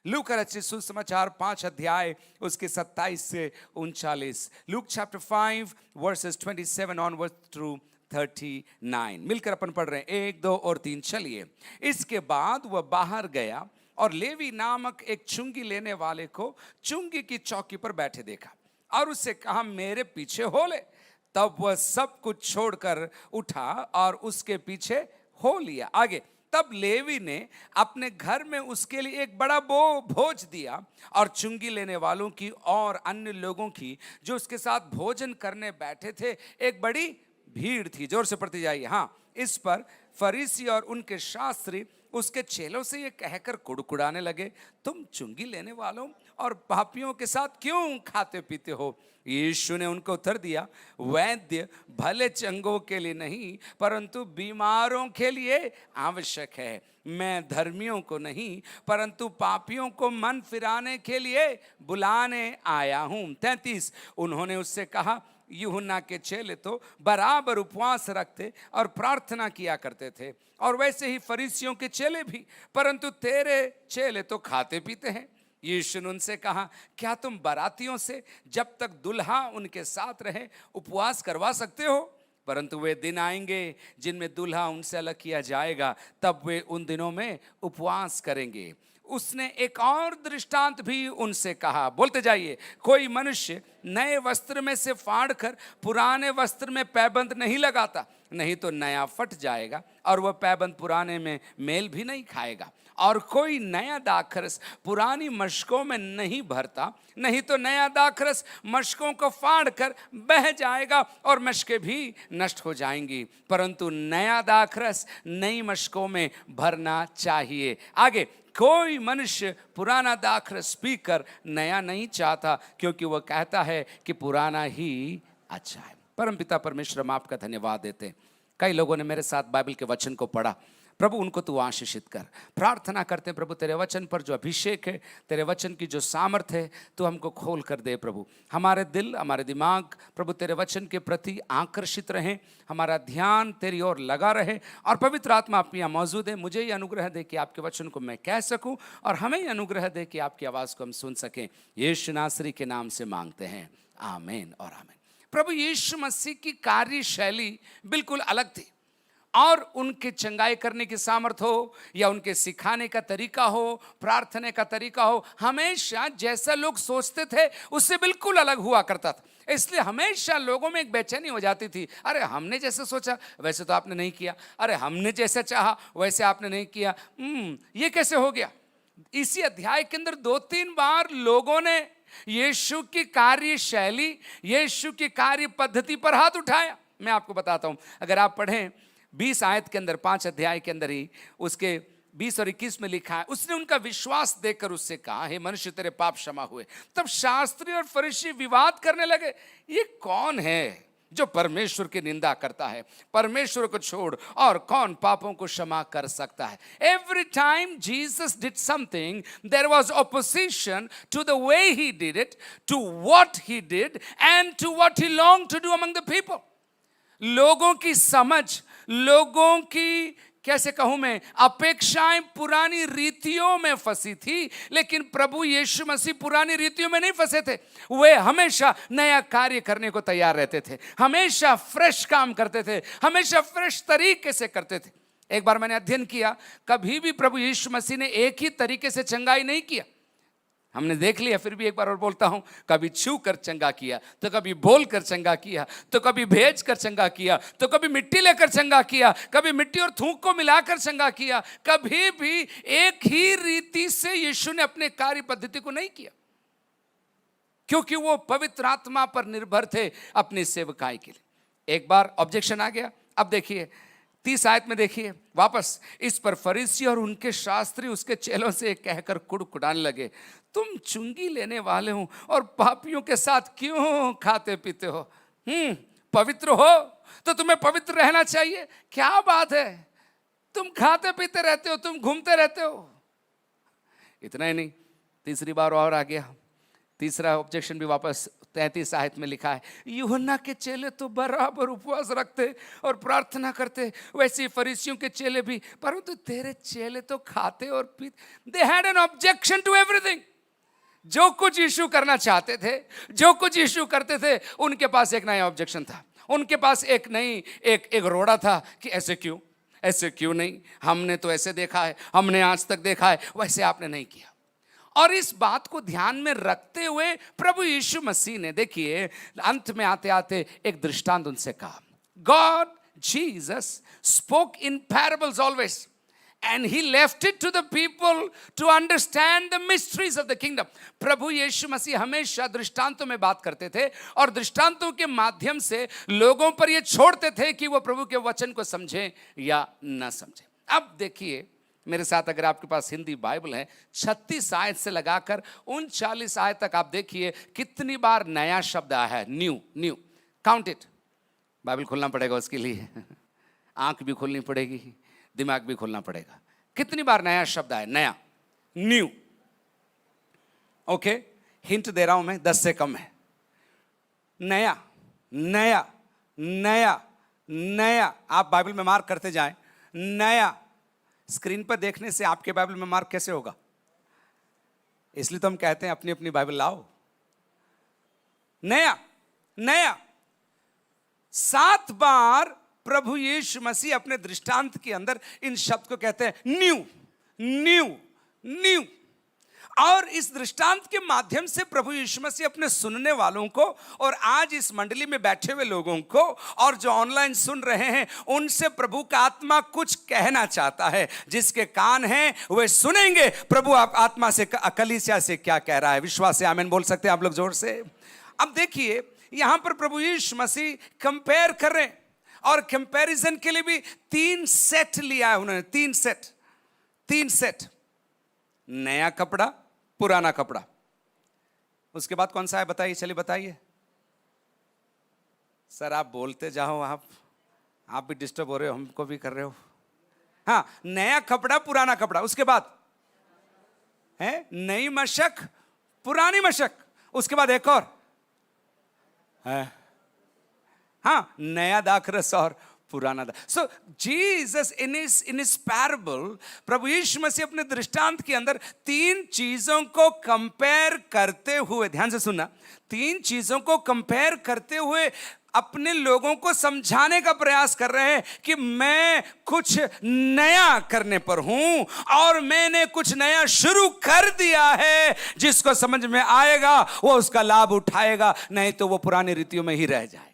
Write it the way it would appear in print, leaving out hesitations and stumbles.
Look का रचित सुसमाचार 5 अध्याय उसके 27 से 39। Luke chapter 5 versus 27 onward through 39। मिलकर अपन पढ़ रहे हैं, 1 2 और 3, चलिए। इसके बाद वह बाहर गया और लेवी नामक एक चुंगी लेने वाले को चुंगी की चौकी पर बैठे देखा और उससे कहा, मेरे पीछे हो ले। तब वह सब कुछ छोड़कर उठा और उसके पीछे हो लिया। आगे, तब लेवी ने अपने घर में उसके लिए एक बड़ा भोज दिया और चुंगी लेने वालों की और अन्य लोगों की जो उसके साथ भोजन करने बैठे थे एक बड़ी भीड़ थी। जोर से पढ़ते जाइए। हाँ, इस पर फरीसी और उनके शास्त्री उसके चेलों से ये कहकर कुड़कुड़ाने लगे, तुम चुंगी लेने वालों और पापियों के साथ क्यों खाते पीते हो? यीशु ने उनको उत्तर दिया, वैद्य भले चंगों के लिए नहीं परंतु बीमारों के लिए आवश्यक है। मैं धर्मियों को नहीं परंतु पापियों को मन फिराने के लिए बुलाने आया हूं। 33, उन्होंने उससे कहा, यूहन्ना के चेले तो बराबर उपवास रखते और प्रार्थना किया करते थे, और वैसे ही फरीसियों के चेले भी, परंतु तेरे चेले तो खाते पीते हैं। यीशु ने उनसे कहा, क्या तुम बारातियों से जब तक दुल्हा उनके साथ रहे उपवास करवा सकते हो? परंतु वे दिन आएंगे जिनमें दुल्हा उनसे अलग किया जाएगा, तब वे उन दिनों में उपवास करेंगे। उसने एक और दृष्टांत भी उनसे कहा, बोलते जाइए। कोई मनुष्य नए वस्त्र में से फाड़कर पुराने वस्त्र में पैबंद नहीं लगाता, नहीं तो नया फट जाएगा और वह पैबंद पुराने में मेल भी नहीं खाएगा। और कोई नया दाखरस पुरानी मशकों में नहीं भरता, नहीं तो नया दाखरस मशकों को फाड़कर बह जाएगा और मशकें भी नष्ट हो जाएंगी, परंतु नया दाखरस नई मशकों में भरना चाहिए। आगे, कोई मनुष्य पुराना दाखरस पीकर नया नहीं चाहता, क्योंकि वह कहता है कि पुराना ही अच्छा है। परमपिता परमेश्वर, हम आपका धन्यवाद देते हैं। कई लोगों ने मेरे साथ बाइबल के वचन को पढ़ा, प्रभु उनको तू आशीषित कर। प्रार्थना करते हैं प्रभु, तेरे वचन पर जो अभिषेक है, तेरे वचन की जो सामर्थ है, तू हमको खोल कर दे प्रभु। हमारे दिल, हमारे दिमाग प्रभु तेरे वचन के प्रति आकर्षित रहें, हमारा ध्यान तेरी ओर लगा रहे, और पवित्र आत्मा आप यहाँ मौजूद है। मुझे ये अनुग्रह दे कि आपके वचन को मैं कह सकूं, और हमें ये अनुग्रह दे कि आपकी आवाज़ को हम सुन सकें। यीशु नासरी के नाम से मांगते हैं, आमीन और आमीन। प्रभु यीशु मसीह की कार्यशैली बिल्कुल अलग थी, और उनके चंगाई करने की सामर्थ हो या उनके सिखाने का तरीका हो, प्रार्थना का तरीका हो, हमेशा जैसा लोग सोचते थे उससे बिल्कुल अलग हुआ करता था। इसलिए हमेशा लोगों में एक बेचैनी हो जाती थी, अरे हमने जैसे सोचा वैसे तो आपने नहीं किया, अरे हमने जैसे चाहा वैसे आपने नहीं किया, ये कैसे हो गया? इसी अध्याय के अंदर 2-3 बार लोगों ने यीशु की कार्यशैली, यीशु की कार्य पद्धति पर हाथ उठाया। मैं आपको बताता हूं, अगर आप पढ़ें 20 आयत के अंदर, 5 अध्याय के अंदर ही उसके 20 और 21 में लिखा है, उसने उनका विश्वास देखकर उससे कहा, हे मनुष्य, तेरे पाप क्षमा हुए। तब शास्त्री और फरीसी विवाद करने लगे, ये कौन है जो परमेश्वर की निंदा करता है? परमेश्वर को छोड़ और कौन पापों को क्षमा कर सकता है? Every time Jesus did something, there was opposition to the way he did it, to what he did and to what he long to do among the people. लोगों की समझ, लोगों की कैसे कहूं मैं, अपेक्षाएं पुरानी रीतियों में फंसी थी, लेकिन प्रभु यीशु मसीह पुरानी रीतियों में नहीं फंसे थे। वे हमेशा नया कार्य करने को तैयार रहते थे, हमेशा फ्रेश काम करते थे, हमेशा फ्रेश तरीके से करते थे। एक बार मैंने अध्ययन किया, कभी भी प्रभु यीशु मसीह ने एक ही तरीके से चंगाई नहीं किया। हमने देख लिया, फिर भी एक बार और बोलता हूं, कभी छू कर चंगा किया, तो कभी बोल कर चंगा किया, तो कभी भेज कर चंगा किया, तो कभी मिट्टी लेकर चंगा किया, कभी मिट्टी और थूक को मिलाकर चंगा किया। कभी भी एक ही रीति से यीशु ने अपने कार्य पद्धति को नहीं किया, क्योंकि वो पवित्र आत्मा पर निर्भर थे अपनी सेवकाई के लिए। एक बार ऑब्जेक्शन आ गया। अब देखिए 30 आयत में देखिए वापस, इस पर फरीसी और उनके शास्त्री उसके चेलों से कहकर कुड़कुड़ाने लगे, तुम चुंगी लेने वाले हो और पापियों के साथ क्यों खाते पीते हो? पवित्र हो तो तुम्हें पवित्र रहना चाहिए, क्या बात है, तुम खाते पीते रहते हो, तुम घूमते रहते हो। इतना ही नहीं, तीसरी बार और आ गया। तीसरा ऑब्जेक्शन भी वापस 33 आयत में लिखा है, यूहन्ना के चेले तो बराबर उपवास रखते और प्रार्थना करते, वैसे ही फरीसियों के चेले भी, परंतु तेरे चेले तो खाते और पीते। They had an objection to everything. जो कुछ यीशु करना चाहते थे, जो कुछ यीशु करते थे, उनके पास एक नया ऑब्जेक्शन था, उनके पास एक नई एक रोड़ा था कि ऐसे क्यों, ऐसे क्यों नहीं, हमने तो ऐसे देखा है, हमने आज तक देखा है, वैसे आपने नहीं किया। और इस बात को ध्यान में रखते हुए प्रभु यीशु मसीह ने, देखिए अंत में आते आते एक दृष्टांत उनसे कहा। God Jesus spoke in parables always and he left it to the people to understand the mysteries of the kingdom. प्रभु यीशु मसीह हमेशा दृष्टांतों में बात करते थे और दृष्टांतों के माध्यम से लोगों पर ये छोड़ते थे कि वो प्रभु के वचन को समझें या ना समझें। अब देखिए मेरे साथ, अगर आपके पास हिंदी बाइबल है, 36 आयत से लगाकर 39 आयत तक आप देखिए कितनी बार नया शब्द आया है, new. New, count it. Bible खोलना पड़ेगा उसके लिए, आंख भी खोलनी पड़ेगी, दिमाग भी खोलना पड़ेगा। कितनी बार नया शब्द आया, नया, न्यू। ओके, हिंट दे रहा हूं मैं, 10 से कम है। नया, नया, नया, नया। आप बाइबल में मार्क करते जाएं, नया। स्क्रीन पर देखने से आपके बाइबल में मार्क कैसे होगा? इसलिए तो हम कहते हैं अपनी अपनी बाइबल लाओ। नया, नया। 7 बार प्रभु यीशु मसीह अपने दृष्टांत के अंदर इन शब्द को कहते हैं, न्यू, न्यू, न्यू। और इस दृष्टांत के माध्यम से प्रभु यीशु मसीह अपने सुनने वालों को और आज इस मंडली में बैठे हुए लोगों को और जो ऑनलाइन सुन रहे हैं उनसे प्रभु का आत्मा कुछ कहना चाहता है। जिसके कान हैं वे सुनेंगे प्रभु आप आत्मा से, कलीसिया से क्या कह रहा है। विश्वास से आमीन बोल सकते हैं आप लोग जोर से। अब देखिए यहां पर प्रभु यीशु मसीह कंपेयर कर रहे हैं और कंपैरिजन के लिए भी 3 सेट लिया है उन्होंने। 3 सेट, नया कपड़ा, पुराना कपड़ा। उसके बाद कौन सा है बताइए, चलिए बताइए। सर आप बोलते जाओ, आप भी डिस्टर्ब हो रहे हो, हमको भी कर रहे हो। हाँ, नया कपड़ा, पुराना कपड़ा। उसके बाद है नई मशक, पुरानी मशक। उसके बाद एक और है, हाँ, नया दाखरस और पुराना दाख। So Jesus in his parable, प्रभु यीशु मसीह अपने दृष्टांत के अंदर 3 चीजों को कंपेयर करते हुए, ध्यान से सुनना, 3 चीजों को कंपेयर करते हुए अपने लोगों को समझाने का प्रयास कर रहे हैं कि मैं कुछ नया करने पर हूं और मैंने कुछ नया शुरू कर दिया है। जिसको समझ में आएगा वो उसका लाभ उठाएगा, नहीं तो वो पुरानी रीतियों में ही रह जाए।